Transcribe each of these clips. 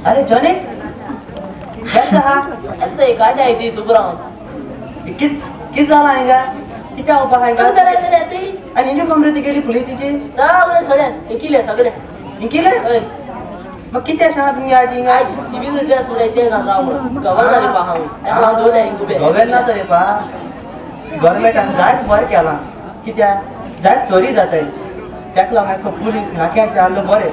अरे जॉनी कैसा हा ऐसे काय जायची तू बरं किस झाला आहे का किती उभा आहे का आणि इंजी कमरे गेली पुलिस तिची सगळे एकीले सगळे निकिले मग किती शाळा तुम्ही आजी काय टीव्ही मध्ये तुला ते ना जाऊ गव्हर्नर पाहू त्याला दोन आहे तू गव्हर्नर तरी पा गव्हर्नमेंट जायच बरं केला कित्या जायच चोरी जाताय त्याक लागून पोलीस नाक्याचे आलं बरे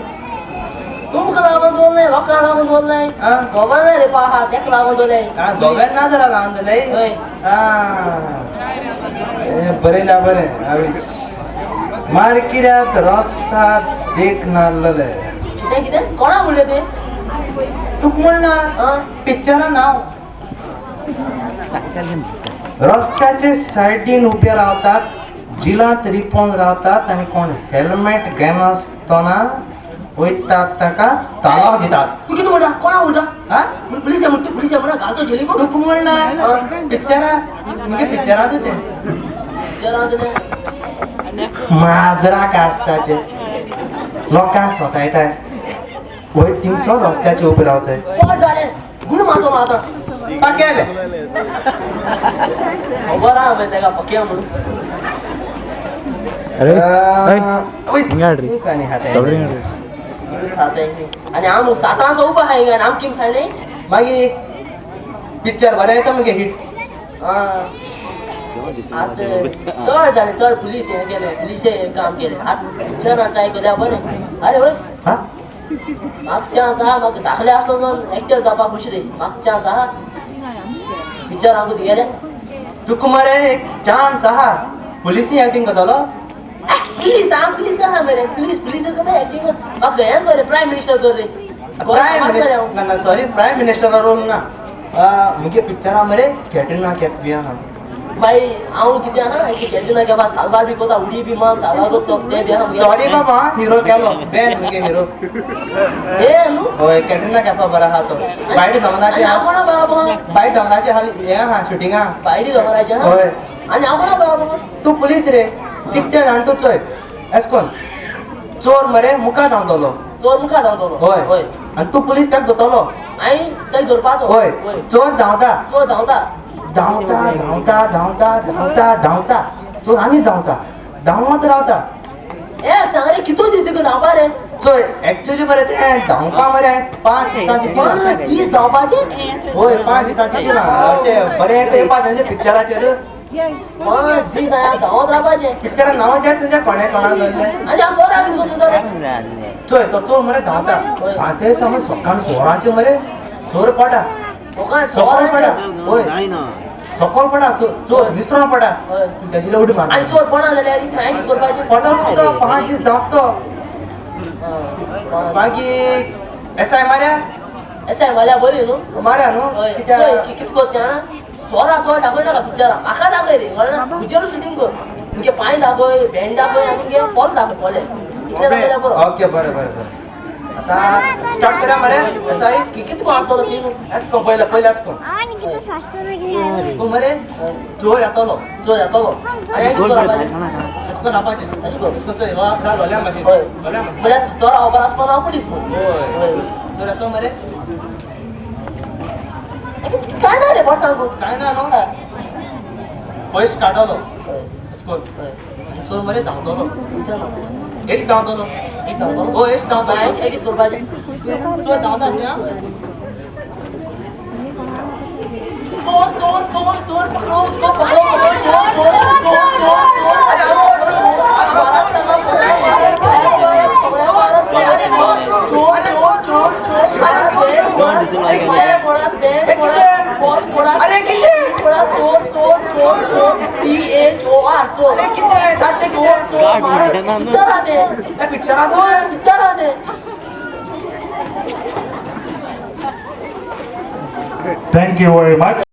तुमका लागून बोल नाही लोकांना लागून बोल नाही गव्हर्नर पहा त्याक लागून बोल नाही गव्हर्नर जरा लागून नाही बरे ना बरे मार्किरात रस्ता देख नारलले किती कोणा बोलले ते तू म्हणणार पिक्चर नाव रस्त्याचे साईडीन उभे राहतात जिलात रिपोन राहतात आणि कोण हेल्मेट घेऊन असताना वैतात ताका तालाव घेतात तू किती बोलला कोणा बोलला पुलिस म्हणा घालतो जेली तू म्हणणार पिक्चरा म्हणजे पिक्चरात होते माजरा कास्ताचे लोकांना स्वतः येत आहे वय तीनशो रस्त्याचे उभे राहत आहे गुण मारतो आता पाक्याले बरा त्याला पक्या म्हणून आणि आम साताचा उभा आहे आणि आम किम खायले मागे पिक्चर बरं येतं मग हिट आज चढ झाले चढ पोलीस गेले पोलिसचे काम केले आज पिक्चराचा ऐकल्या बरे अरे होय मागच्या का मग दाखले असतो मग ऍक्टर बाबा खुशी रे मागच्या का पिक्चर आमचं गेले तू कुमार छान सहा पोलिसनी ऍक्टिंग करतो प्लीज आम प्लीज कहा मेरे प्लीज तो मैं एक्टिंग अब गया मेरे प्राइम मिनिस्टर कर रहे सॉरी प्राइम मिनिस्टर रोल ना मुझे पिक्चर मेरे कैटरीना कैफ भी ना भाई आऊं किती ना कैटरीना के बाद सालबार भी पता उड़ी भी मां सालबार को तो दे दिया सॉरी बाबा हीरो क्या लो बेन मुझे हीरो ए नु ओए कैटरीना कैफ बरा हा तो बाईट जमनाचे हा कोणा बाबा बाईट जमनाचे हाल या हा शूटिंग हा बाईट जमनाचे हा होय आणि आपण बाबा तू पोलीस रे पिक्चर आणतोय कोण चोर मरे मुका धावतलो चोर मुका धावतलो होय होय आणि तू पोलीस त्यात धोतलो आई तई जोरपातो होय चोर धावता धावता धावता धावता धावता धावता धावता चोर आणि धावता धावत राहता ए सांगरे कितो दिसते को धावपा रे चोर ऍक्च्युअली बरे ते धावपा मरे 5 दिवसाची ही धावपाची होय 5 दिवसाची ते बरे ते पाच पिक्चराचे मग जी ना धावत राहायचे पिक्चर नावाचे तुझ्या कोणाला आणि आपण बोला चोय तो मरे धावता आते समज सकाळ चोराचे मरे चोर पडा सकाळ पडा होय सकाळ पडा चोर विसरा पडा त्याची उडी मार आणि चोर पडा झाले आणि नाही चोर पाहिजे पडा 5 दिवस धावतो बाकी ऐसा है मार्या बरी नु मार्या नो कितको त्या चोरा तो दाखवय ना पिक्चर आका दाखवय रे मला पिक्चर शूटिंग कर म्हणजे पाय दाखवय बँड दाखवय आणि गे पॉल दाखवय ओके बरं आता स्टार्ट करा मरे ऐसा है कितको आणतो ती ऐसको पहिला ऐसको तू मरे चोर येतलो आणि चोर नापाचे इसको तो वा गालोल्या मध्ये मला चोर ऑफर असतो ना पोलीस होय चोर येतो मरे काय ना रे बस सांगू काय ना नो पैसे काढलो इसको चोर मरे धावतो एक धावतो हो एक धावतो एक चोर पाहिजे तो धावता ना Thank you very much.